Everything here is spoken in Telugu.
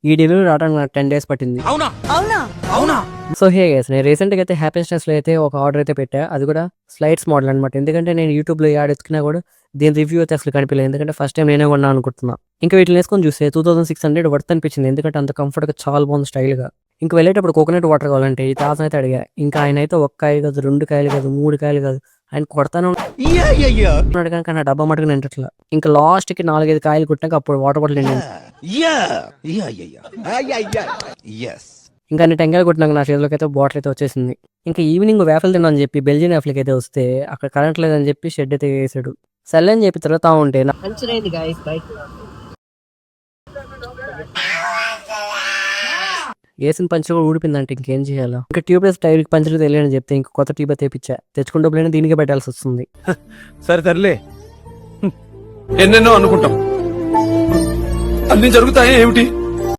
ఈ డెలివరీ రావడానికి నాకు 10 days పట్టింది. సో హే గైస్, నేను రీసెంట్గా అయితే హ్యాపీనెస్లో అయితే ఒక ఆర్డర్ అయితే పెట్టా. అది కూడా స్లైడ్స్ మోడల్ అనమాట. ఎందుకంటే నేను యూట్యూబ్లో యాడ్ ఎత్తుకున్నా కూడా దీని రివ్యూ అయితే అసలు కనిపించలేదు. ఎందుకంటే ఫస్ట్ టైం నేనే కొన్నా అనుకుంటున్నా. ఇంకా వీటిని వేసుకొని చూస్తే 2600 వర్త్ అనిపించింది. ఎందుకంటే అంత కంఫర్ట్గా చాలా బాగుంది స్టైల్గా. ఇంకా వెళ్ళేటప్పుడు కోకోనట్ వాటర్ కావాలంటే ఈ తాత అయితే అడిగా. ఇంకా ఆయన అయితే 1 కాయ కాదు, 2 కాయలు కాదు, 3 కాయలు కాదు, ఆయన కొడతాను ఉన్నాడు కనుక నా డబ్బా మటుకు నింటట్లా. ఇంకా లాస్ట్కి 4-5 కాయలు కుట్టాక అప్పుడు వాటర్ బాటిల్ నిండింది. ఇంకా అన్ని టెంకాయలు కొట్టినాక నా చేతిలోకి అయితే బాటిల్ అయితే వచ్చేసింది. ఇంకా ఈవినింగ్ వేఫల్ తిన్నాను చెప్పి బెల్జియన్ వేఫల్కి అయితే వస్తే అక్కడ కరెంట్ లేదని చెప్పి షెడ్ అయితే వేసాడు. సర్లే అని చెప్పి తిరుగుతా ఉంటే వేసిన పంచర్ కూడా ఊడిపోయిందంటే ఇంకేం చేయాలా. ఇంకా ట్యూబ్లెస్ టైర్ పంచర్ తెలియని చెప్తే ఇంకా కొత్త ట్యూబ్ తెప్పించా. తెచ్చుకున్న డబ్బులైనా దీనికే పెట్టాల్సి వస్తుంది. సరే తరలే, ఎన్నెన్నో అనుకుంటాం, అన్ని జరుగుతాయి ఏమిటి?